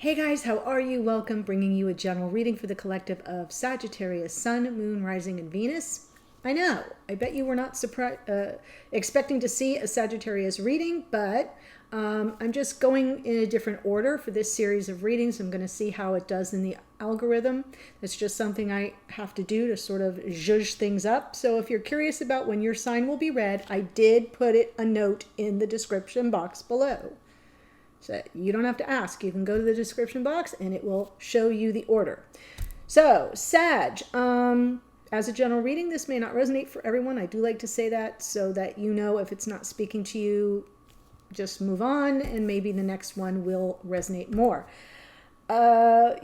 Hey guys, how are you? Welcome, bringing you a general reading for the collective of Sagittarius, Sun, Moon, Rising, and Venus. I know, I bet you were not expecting to see a Sagittarius reading, but I'm just going in a different order for this series of readings. I'm going to see how it does in the algorithm. It's just something I have to do to sort of zhuzh things up. So if you're curious about when your sign will be read, I did put a note in the description box below. So you don't have to ask. You can go to the description box and it will show you the order. So Sag, as a general reading, this may not resonate for everyone. I do like to say that so that you know if it's not speaking to you, just move on and maybe the next one will resonate more.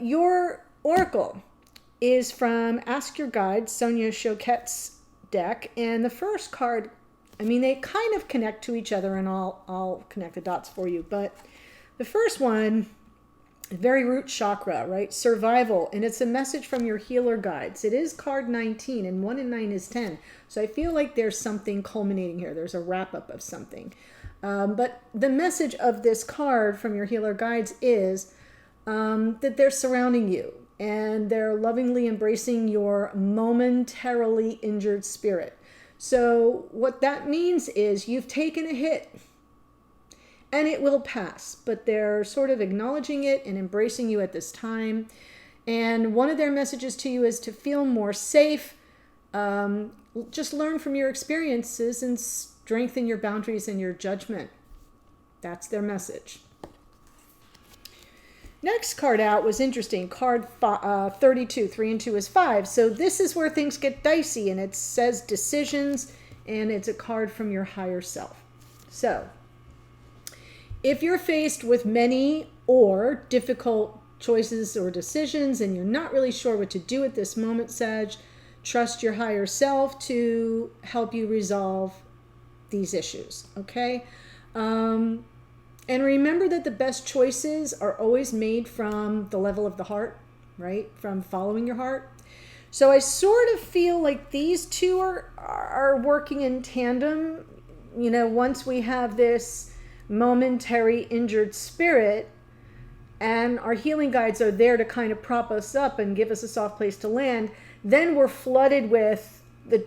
Your oracle is from Ask Your Guide, Sonia Choquette's deck. And the first card, I mean, they kind of connect to each other and I'll connect the dots for you. But the first one, very root chakra, right? Survival. And it's a message from your healer guides. It is card 19 and 1 and 9 is 10. So I feel like there's something culminating here. There's a wrap up of something. But the message of this card from your healer guides is that they're surrounding you and they're lovingly embracing your momentarily injured spirit. So what that means is you've taken a hit and it will pass, but they're sort of acknowledging it and embracing you at this time. And one of their messages to you is to feel more safe, just learn from your experiences and strengthen your boundaries and your judgment. That's their message. Next card out was interesting. Card 32, 3 and 2 is 5. So this is where things get dicey, and it says decisions, and it's a card from your higher self. So if you're faced with many or difficult choices or decisions and you're not really sure what to do at this moment, Sag, trust your higher self to help you resolve these issues, okay? And remember that the best choices are always made from the level of the heart, right? From following your heart. So I sort of feel like these two are working in tandem. You know, once we have this momentary injured spirit and our healing guides are there to kind of prop us up and give us a soft place to land, then we're flooded with the,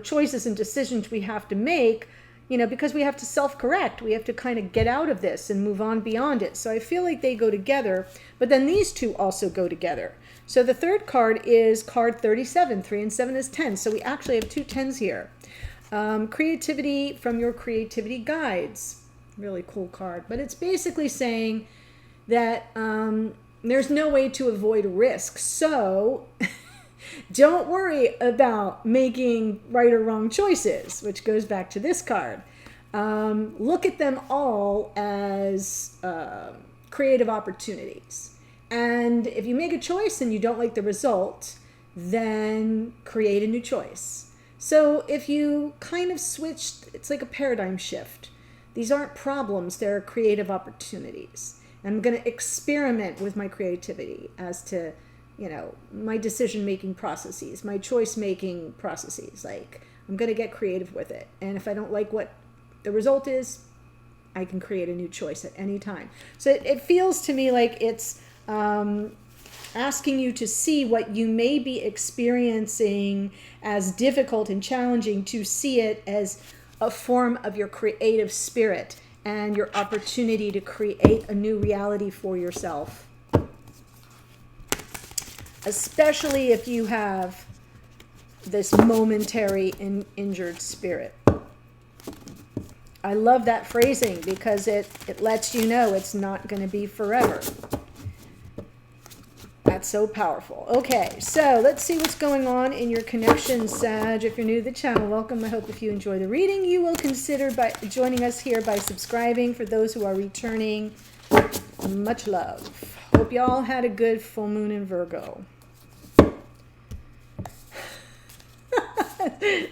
choices and decisions we have to make, because we have to self-correct. We have to kind of get out of this and move on beyond it. So I feel like they go together, but then these two also go together. So the third card is card 37, 3 and 7 is 10. So we actually have two 10s here. Creativity from your creativity guides. Really cool card, but it's basically saying that there's no way to avoid risk. So don't worry about making right or wrong choices, which goes back to this card. Look at them all as creative opportunities. And if you make a choice and you don't like the result, then create a new choice. So if you kind of switched, it's like a paradigm shift. These aren't problems, they're creative opportunities. I'm going to experiment with my creativity as to, my decision-making processes, my choice-making processes. Like, I'm going to get creative with it. And if I don't like what the result is, I can create a new choice at any time. So it feels to me like it's asking you to see what you may be experiencing as difficult and challenging, to see it as a form of your creative spirit and your opportunity to create a new reality for yourself. Especially if you have this momentary injured spirit. I love that phrasing because it lets you know it's not going to be forever. That's so powerful. Okay, so let's see what's going on in your connection, Sag. If you're new to the channel, welcome. I hope if you enjoy the reading, you will consider by joining us here by subscribing. For those who are returning, much love. Hope y'all had a good full moon in Virgo.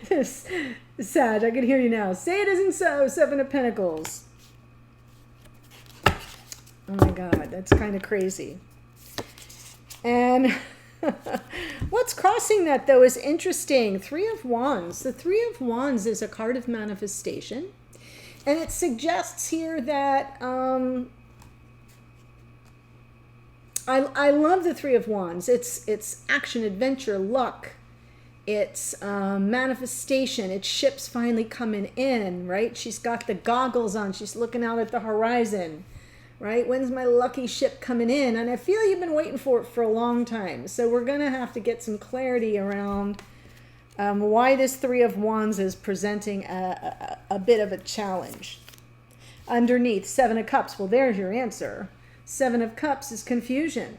This Sag, I can hear you now. Say it isn't so. 7 of Pentacles. Oh my God, that's kind of crazy. And what's crossing that, though, is interesting. 3 of Wands. The 3 of Wands is a card of manifestation. And it suggests here that I love the Three of Wands. It's action, adventure, luck. It's manifestation. It's ships finally coming in, right? She's got the goggles on. She's looking out at the horizon, right? When's my lucky ship coming in? And I feel you've been waiting for it for a long time. So we're going to have to get some clarity around why this Three of Wands is presenting a bit of a challenge. Underneath, Seven of Cups. Well, there's your answer. Seven of Cups is confusion.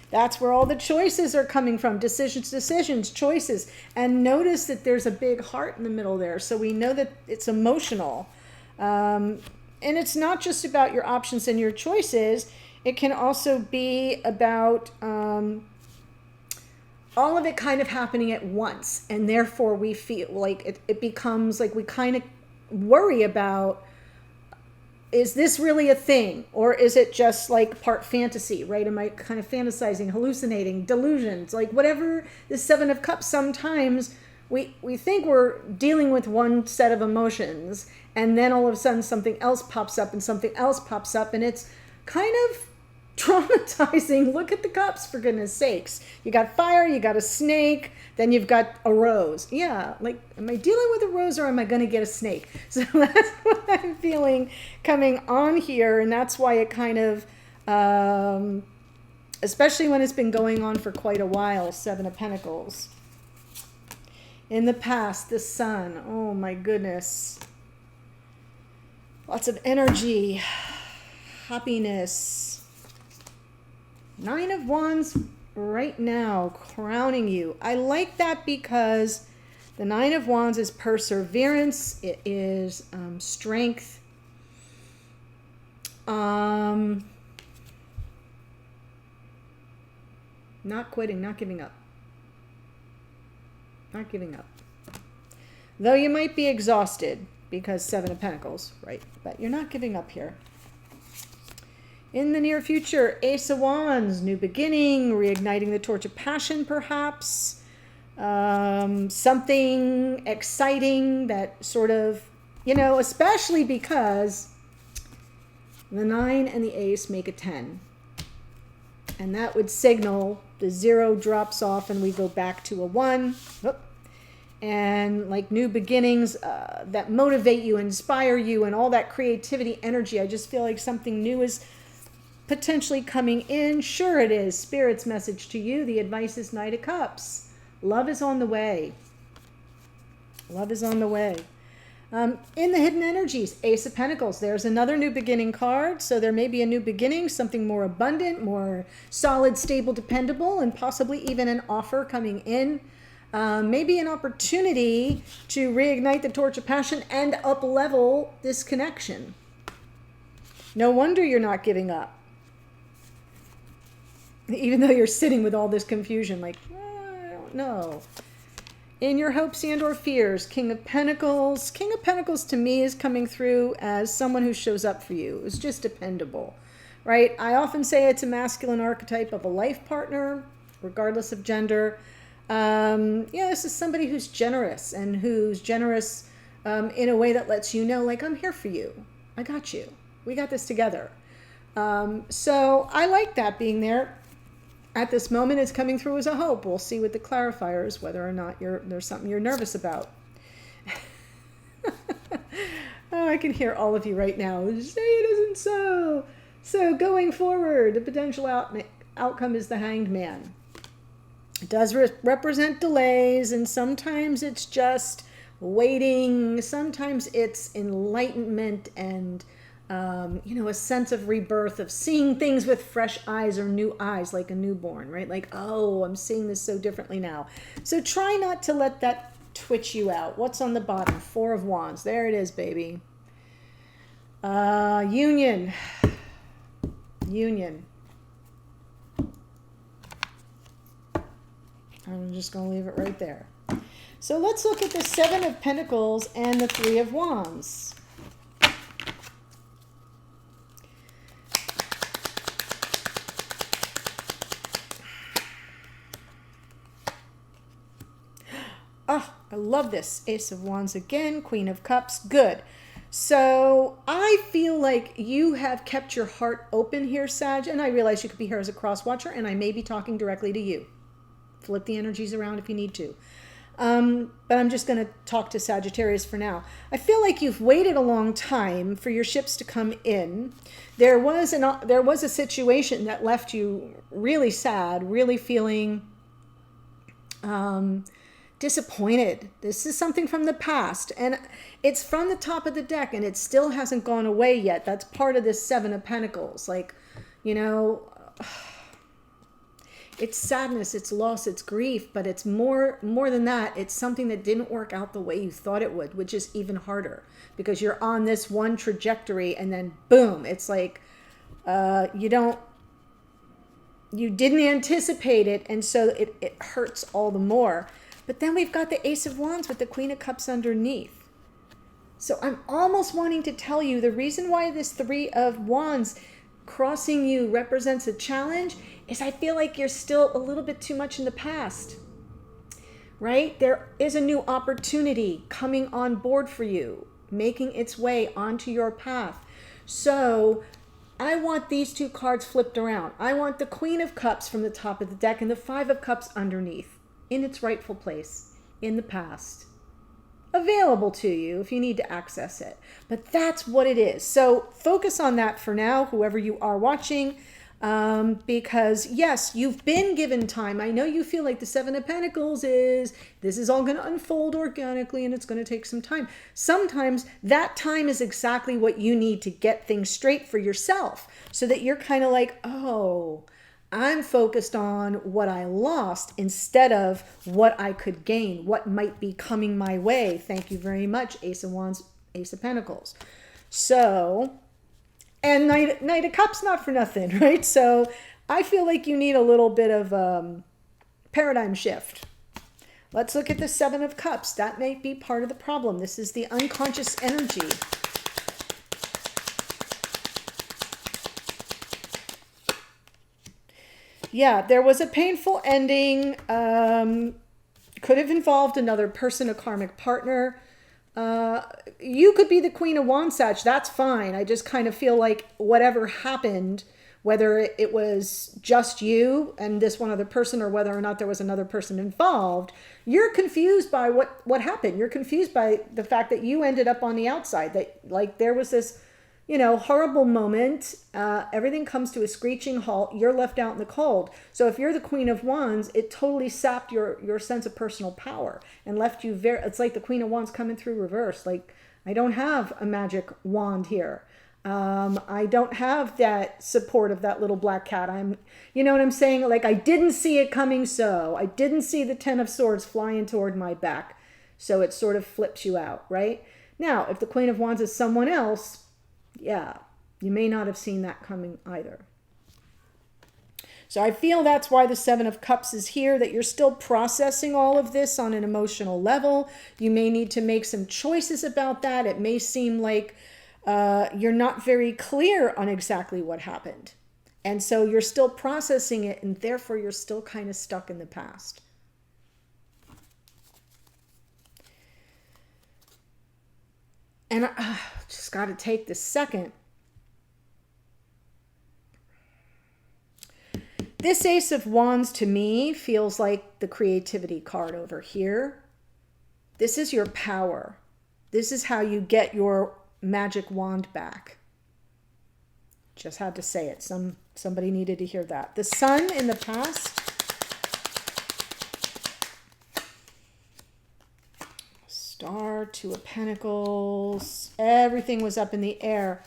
That's where all the choices are coming from. Decisions, choices. And notice that there's a big heart in the middle there. So we know that it's emotional. And it's not just about your options and your choices. It can also be about all of it kind of happening at once. And therefore we feel like it becomes like we kind of worry about, is this really a thing? Or is it just like part fantasy, right? Am I kind of fantasizing, hallucinating, delusions? Like whatever the Seven of Cups, sometimes we think we're dealing with one set of emotions, and then all of a sudden something else pops up and something else pops up, and it's kind of traumatizing. Look at the cups, for goodness sakes. You got fire, you got a snake, then you've got a rose. Yeah, like, am I dealing with a rose or am I going to get a snake? So that's what I'm feeling coming on here, and that's why it kind of, especially when it's been going on for quite a while, Seven of Pentacles. In the past, the Sun, oh my goodness. Lots of energy, happiness. Nine of Wands right now, crowning you. I like that because the Nine of Wands is perseverance. It is strength. Not quitting, not giving up. Not giving up. Though you might be exhausted because Seven of Pentacles, right? But you're not giving up here. In the near future, Ace of Wands, new beginning, reigniting the torch of passion, perhaps. Something exciting that sort of, especially because the 9 and the Ace make a 10. And that would signal the 0 drops off and we go back to a 1. And like new beginnings that motivate you, inspire you, and all that creativity, energy. I just feel like something new is potentially coming in. Sure it is. Spirit's message to you. The advice is Knight of Cups. Love is on the way. Love is on the way. In the hidden energies, Ace of Pentacles. There's another new beginning card. So there may be a new beginning, something more abundant, more solid, stable, dependable, and possibly even an offer coming in. Maybe an opportunity to reignite the torch of passion and up-level this connection. No wonder you're not giving up. Even though you're sitting with all this confusion, like, I don't know. In your hopes and or fears, King of Pentacles. King of Pentacles to me is coming through as someone who shows up for you. It's just dependable, right? I often say it's a masculine archetype of a life partner, regardless of gender. This is somebody who's generous and who's generous in a way that lets you know, like, I'm here for you. I got you. We got this together. So I like that being there. At this moment, it's coming through as a hope. We'll see with the clarifiers whether or not there's something you're nervous about. Oh, I can hear all of you right now. Say it isn't so. So going forward, the potential outcome is the Hanged Man. It does represent delays, and sometimes it's just waiting. Sometimes it's enlightenment and a sense of rebirth, of seeing things with fresh eyes or new eyes, like a newborn, right? Like, oh, I'm seeing this so differently now. So try not to let that twitch you out. What's on the bottom? Four of Wands. There it is, baby. Union. I'm just going to leave it right there. So let's look at the Seven of Pentacles and the Three of Wands. Oh, I love this. Ace of Wands again, Queen of Cups. Good. So I feel like you have kept your heart open here, Sag, and I realize you could be here as a cross watcher, and I may be talking directly to you. Flip the energies around if you need to. But I'm just going to talk to Sagittarius for now. I feel like you've waited a long time for your ships to come in. There was a situation that left you really sad, really feeling disappointed. This is something from the past, and it's from the top of the deck, and it still hasn't gone away yet. That's part of this Seven of Pentacles. Like, you know, it's sadness, it's loss, it's grief, but it's more than that. It's something that didn't work out the way you thought it would, which is even harder because you're on this one trajectory and then boom, it's like you didn't anticipate it, and so it hurts all the more. But then we've got the Ace of Wands with the Queen of Cups underneath. So I'm almost wanting to tell you the reason why this Three of Wands crossing you represents a challenge is I feel like you're still a little bit too much in the past, right? There is a new opportunity coming on board for you, making its way onto your path. So I want these two cards flipped around. I want the Queen of Cups from the top of the deck and the Five of Cups underneath in its rightful place in the past, available to you if you need to access it. But that's what it is. So focus on that for now, whoever you are watching, because yes, you've been given time. I know you feel like the Seven of Pentacles this is all going to unfold organically and it's going to take some time. Sometimes that time is exactly what you need to get things straight for yourself, so that you're kind of like, oh, I'm focused on what I lost instead of what I could gain, what might be coming my way. Thank you very much, Ace of Wands, Ace of Pentacles. So, and Knight of Cups, not for nothing, right? So I feel like you need a little bit of paradigm shift. Let's look at the Seven of Cups. That may be part of the problem. This is the unconscious energy. Yeah, there was a painful ending. Could have involved another person, a karmic partner. You could be the Queen of Wands, Sag. That's fine. I just kind of feel like whatever happened, whether it was just you and this one other person or whether or not there was another person involved, you're confused by what happened. You're confused by the fact that you ended up on the outside, that like there was this, you know, horrible moment. Everything comes to a screeching halt. You're left out in the cold. So if you're the Queen of Wands, it totally sapped your sense of personal power and left you it's like the Queen of Wands coming through reverse. Like, I don't have a magic wand here. I don't have that support of that little black cat. You know what I'm saying? Like, I didn't see it coming. So I didn't see the Ten of Swords flying toward my back. So it sort of flips you out, right? Now, if the Queen of Wands is someone else, yeah, you may not have seen that coming either. So I feel that's why the Seven of Cups is here, that you're still processing all of this on an emotional level. You may need to make some choices about that. It may seem like you're not very clear on exactly what happened. And so you're still processing it, and therefore you're still kind of stuck in the past. And I just got to take this second. This Ace of Wands to me feels like the creativity card over here. This is your power. This is how you get your magic wand back. Just had to say it. Somebody needed to hear that. The Sun in the past. Star, Two of Pentacles. Everything was up in the air.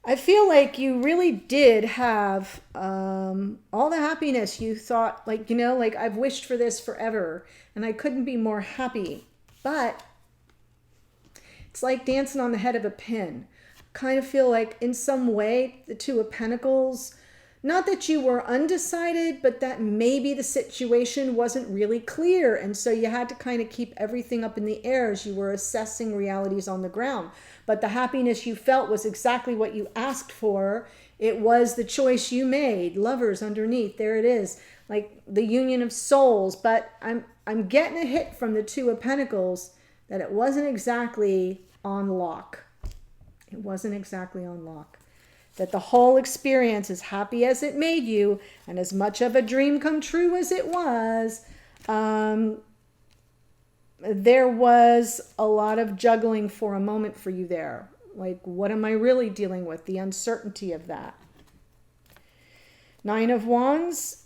I feel like you really did have all the happiness you thought, like, you know, like, I've wished for this forever and I couldn't be more happy. But it's like dancing on the head of a pin. Kind of feel like in some way the Two of Pentacles, not that you were undecided, but that maybe the situation wasn't really clear. And so you had to kind of keep everything up in the air as you were assessing realities on the ground. But the happiness you felt was exactly what you asked for. It was the choice you made. Lovers underneath, there it is. Like the union of souls. But I'm getting a hit from the Two of Pentacles that it wasn't exactly on lock. It wasn't exactly on lock. That the whole experience, as happy as it made you, and as much of a dream come true as it was, there was a lot of juggling for a moment for you there. Like, what am I really dealing with? The uncertainty of that. 9 of Wands.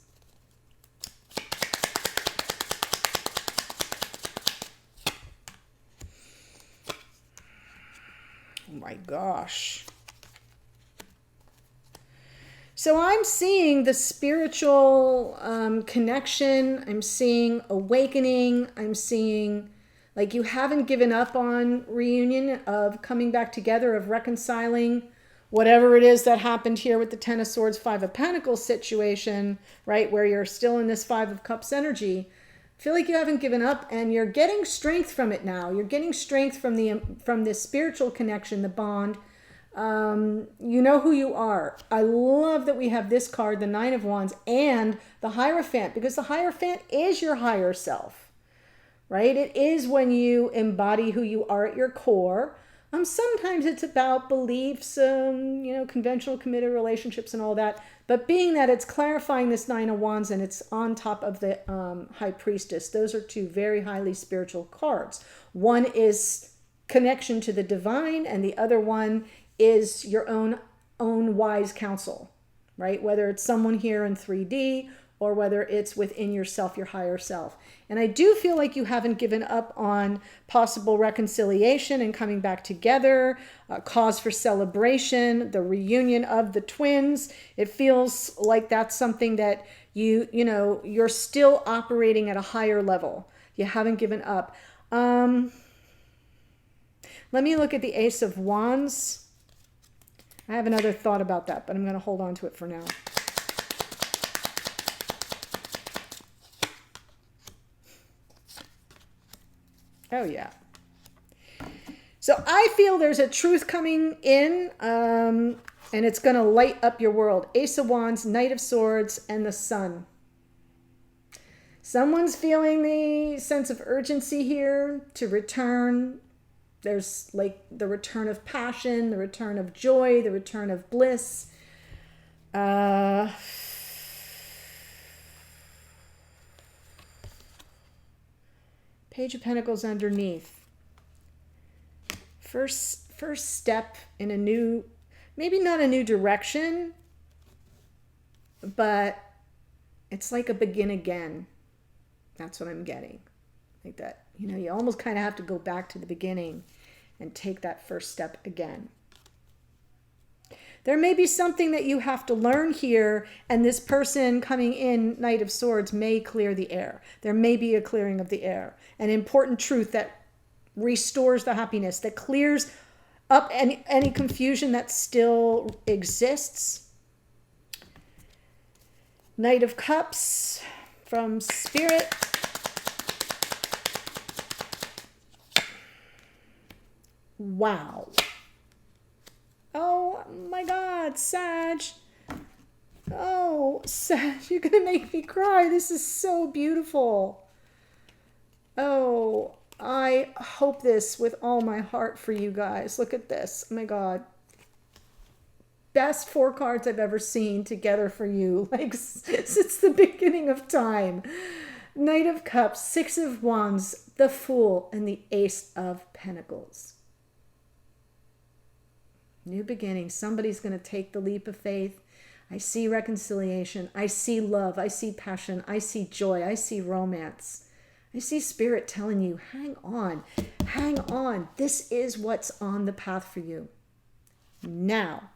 Oh my gosh. So I'm seeing the spiritual connection. I'm seeing awakening. I'm seeing like you haven't given up on reunion, of coming back together, of reconciling whatever it is that happened here with the 10 of Swords, 5 of Pentacles situation, right? Where you're still in this 5 of Cups energy. I feel like you haven't given up, and you're getting strength from it now. You're getting strength from this spiritual connection, the bond. You know who you are. I love that we have this card, the 9 of Wands, and the Hierophant, because the Hierophant is your higher self, right? It is when you embody who you are at your core. Sometimes it's about beliefs, conventional committed relationships and all that. But being that it's clarifying this 9 of Wands and it's on top of the High Priestess, those are two very highly spiritual cards. One is connection to the divine, and the other one is your own wise counsel, right? Whether it's someone here in 3D or whether it's within yourself, your higher self. And I do feel like you haven't given up on possible reconciliation and coming back together, cause for celebration, the reunion of the twins. It feels like that's something that you're still operating at a higher level. You haven't given up. Let me look at the Ace of Wands. I have another thought about that, but I'm going to hold on to it for now. Oh, yeah. So I feel there's a truth coming in, and it's going to light up your world. Ace of Wands, Knight of Swords, and the Sun. Someone's feeling the sense of urgency here to return. There's like the return of passion, the return of joy, the return of bliss. Page of Pentacles underneath. First step in a new, maybe not a new direction, but it's like a begin again. That's what I'm getting. Like that, you almost kind of have to go back to the beginning and take that first step again. There may be something that you have to learn here, and this person coming in, Knight of Swords, may clear the air. There may be a clearing of the air. An important truth that restores the happiness, that clears up any confusion that still exists. Knight of Cups from Spirit. Wow. Oh my God, Sag. Oh, Sag, you're going to make me cry. This is so beautiful. Oh, I hope this with all my heart for you guys. Look at this. Oh my God. Best 4 cards I've ever seen together for you, like since the beginning of time. Knight of Cups, 6 of Wands, the Fool, and the Ace of Pentacles. New beginning. Somebody's going to take the leap of faith. I see reconciliation. I see love. I see passion. I see joy. I see romance. I see Spirit telling you, hang on. Hang on. This is what's on the path for you. Now.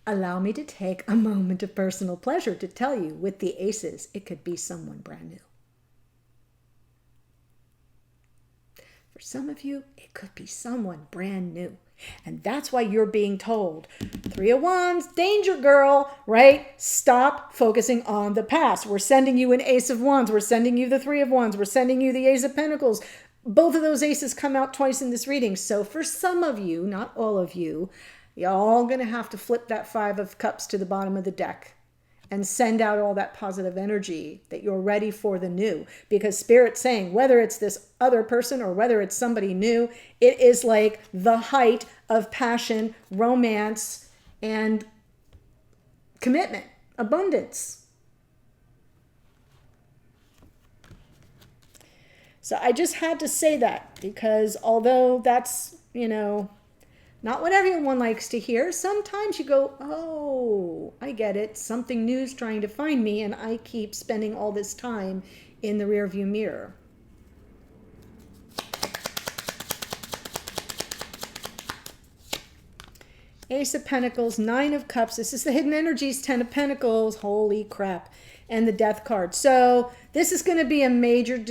Allow me to take a moment of personal pleasure to tell you, with the aces, it could be someone brand new. For some of you, it could be someone brand new. And that's why you're being told, 3 of Wands, danger girl, right? Stop focusing on the past. We're sending you an Ace of Wands. We're sending you the 3 of Wands. We're sending you the Ace of Pentacles. Both of those aces come out twice in this reading. So for some of you, not all of you, y'all going to have to flip that 5 of Cups to the bottom of the deck and send out all that positive energy that you're ready for the new. Because Spirit's saying, whether it's this other person or whether it's somebody new, it is like the height of passion, romance, and commitment, abundance. So I just had to say that, because although that's, not what everyone likes to hear, sometimes you go, oh, I get it. Something new's trying to find me, and I keep spending all this time in the rearview mirror. Ace of Pentacles, Nine of Cups. This is the hidden energies, Ten of Pentacles. Holy crap. And the Death card. So this is going to be a major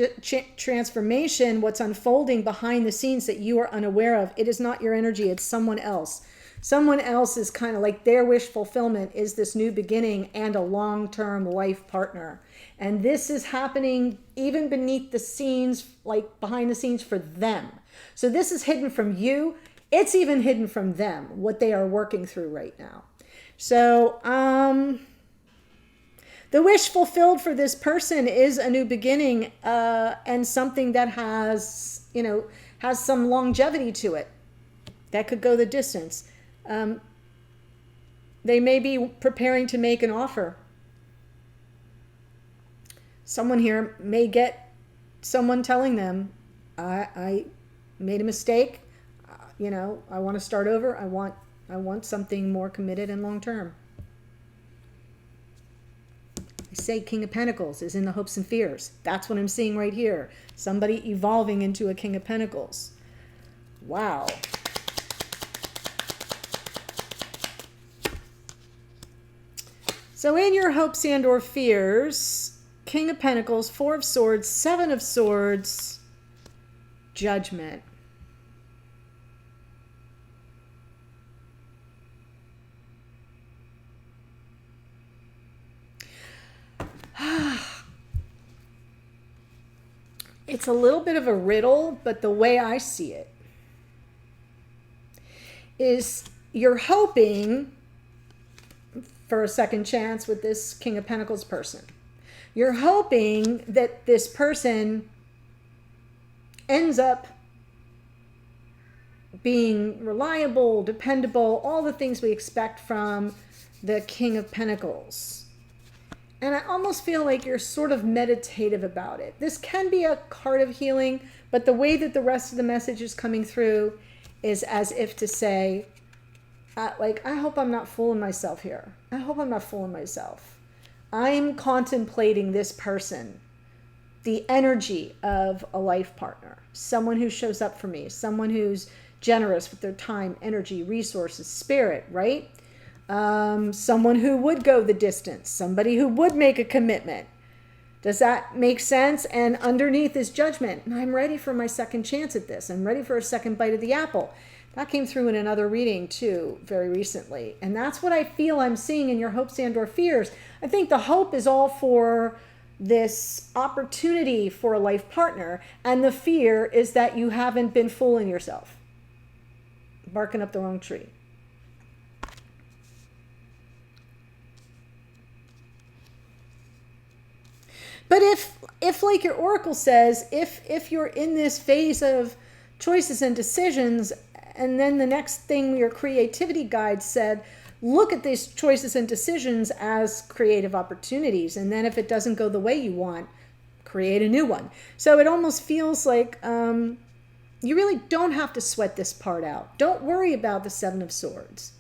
transformation, what's unfolding behind the scenes that you are unaware of. It is not your energy. It's someone else. Someone else is kind of like their wish fulfillment is this new beginning and a long-term life partner. And this is happening even beneath the scenes, like behind the scenes for them. So this is hidden from you. It's even hidden from them, what they are working through right now. So, the wish fulfilled for this person is a new beginning and something that has some longevity to it. That could go the distance. They may be preparing to make an offer. Someone here may get someone telling them, I made a mistake. I want to start over. I want something more committed and long-term. I say King of Pentacles is in the hopes and fears. That's what I'm seeing right here. Somebody evolving into a King of Pentacles. Wow. So in your hopes and or fears, King of Pentacles, Four of Swords, Seven of Swords, Judgment. It's a little bit of a riddle, but the way I see it is you're hoping for a second chance with this King of Pentacles person. You're hoping that this person ends up being reliable, dependable, all the things we expect from the King of Pentacles. And I almost feel like you're sort of meditative about it. This can be a card of healing, but the way that the rest of the message is coming through is as if to say, I hope I'm not fooling myself here. I hope I'm not fooling myself. I'm contemplating this person, the energy of a life partner, someone who shows up for me, someone who's generous with their time, energy, resources, spirit, right? Someone who would go the distance, somebody who would make a commitment. Does that make sense? And underneath is judgment. And I'm ready for my second chance at this. I'm ready for a second bite of the apple. That came through in another reading too, very recently. And that's what I feel I'm seeing in your hopes and or fears. I think the hope is all for this opportunity for a life partner. And the fear is that you haven't been fooling yourself, barking up the wrong tree. But if like your oracle says, if you're in this phase of choices and decisions, and then the next thing your creativity guide said, look at these choices and decisions as creative opportunities. And then if it doesn't go the way you want, create a new one. So it almost feels like you really don't have to sweat this part out. Don't worry about the Seven of Swords.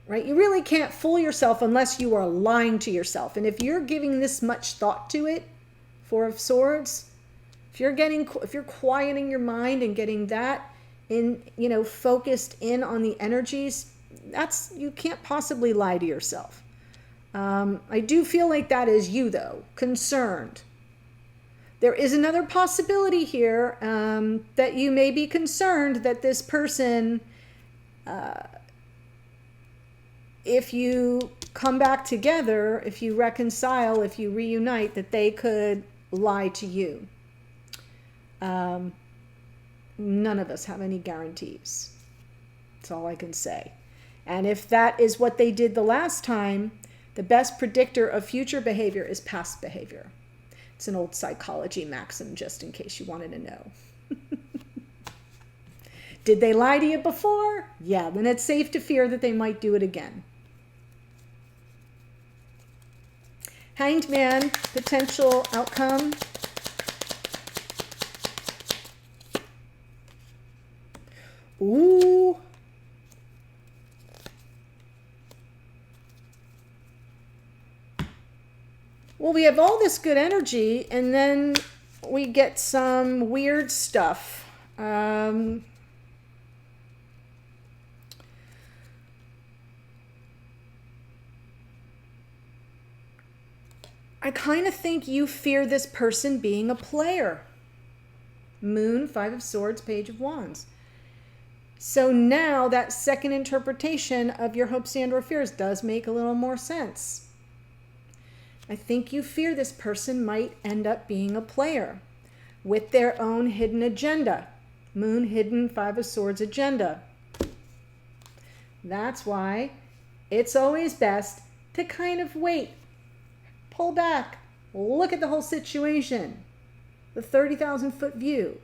Right? You really can't fool yourself unless you are lying to yourself. And if you're giving this much thought to it, Four of Swords, if you're quieting your mind and getting that in, focused in on the energies, you can't possibly lie to yourself. I do feel like that is you though, concerned. There is another possibility here that you may be concerned that this person, if you come back together, if you reconcile, if you reunite, that they could lie to you. None of us have any guarantees. That's all I can say. And if that is what they did the last time, The best predictor of future behavior is past behavior. It's an old psychology maxim, just in case you wanted to know. Did they lie to you before? Yeah, then it's safe to fear that they might do it again. Hanged Man, potential outcome. Ooh. Well, we have all this good energy, and then we get some weird stuff. I kind of think you fear this person being a player. Moon, Five of Swords, Page of Wands. So now that second interpretation of your hopes and or fears does make a little more sense. I think you fear this person might end up being a player with their own hidden agenda. Moon, hidden, Five of Swords agenda. That's why it's always best to kind of wait. Pull back, look at the whole situation, the 30,000 foot view.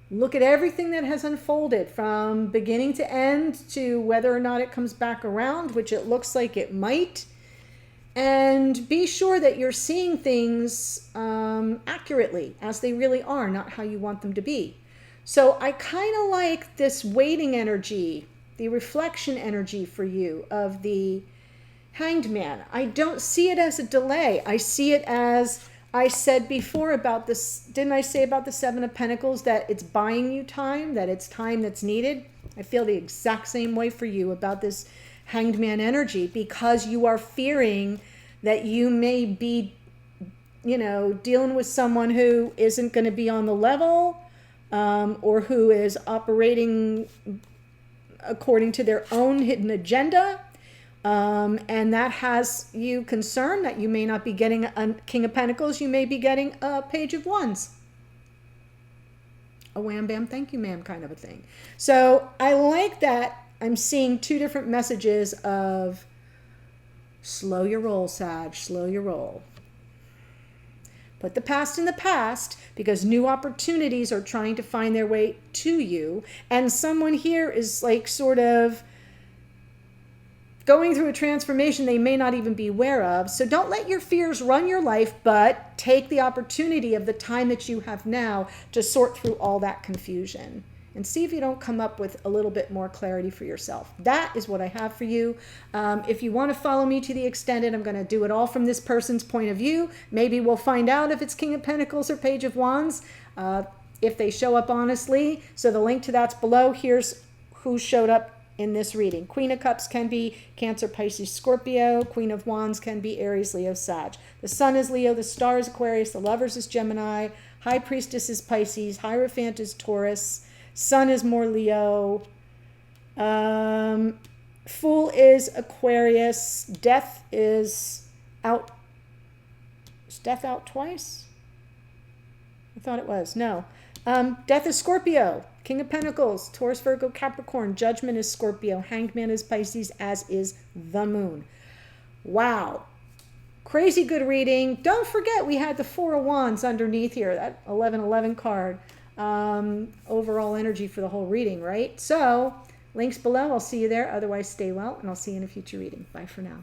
Look at everything that has unfolded from beginning to end to whether or not it comes back around, which it looks like it might. And be sure that you're seeing things accurately as they really are, not how you want them to be. So I kind of like this waiting energy, the reflection energy for you of the Hanged Man. I don't see it as a delay. I see it as I said before about this. Didn't I say about the Seven of Pentacles that it's buying you time, that it's time that's needed? I feel the exact same way for you about this Hanged Man energy, because you are fearing that you may be, dealing with someone who isn't going to be on the level, or who is operating according to their own hidden agenda. And that has you concerned that you may not be getting a King of Pentacles. You may be getting a Page of Wands. A wham, bam, thank you, ma'am kind of a thing. So I like that I'm seeing two different messages of slow your roll, Sag, slow your roll. Put the past in the past, because new opportunities are trying to find their way to you. And someone here is like sort of going through a transformation they may not even be aware of. So don't let your fears run your life, but take the opportunity of the time that you have now to sort through all that confusion and see if you don't come up with a little bit more clarity for yourself. That is what I have for you. If you want to follow me to the extended, I'm going to do it all from this person's point of view. Maybe we'll find out if it's King of Pentacles or Page of Wands, if they show up honestly. So the link to that's below. Here's who showed up in this reading. Queen of Cups can be Cancer, Pisces, Scorpio. Queen of Wands can be Aries, Leo, Sag. The Sun is Leo, the Star is Aquarius, the Lovers is Gemini, High Priestess is Pisces, Hierophant is Taurus, Sun is more Leo, Fool is Aquarius, Death is out. Is Death out twice? I thought it was. No. Death is Scorpio. King of Pentacles, Taurus, Virgo, Capricorn. Judgment is Scorpio. Hanged Man is Pisces, as is the Moon. Wow. Crazy good reading. Don't forget we had the Four of Wands underneath here, that 1111 card. Overall energy for the whole reading, right? So, links below. I'll see you there. Otherwise, stay well, and I'll see you in a future reading. Bye for now.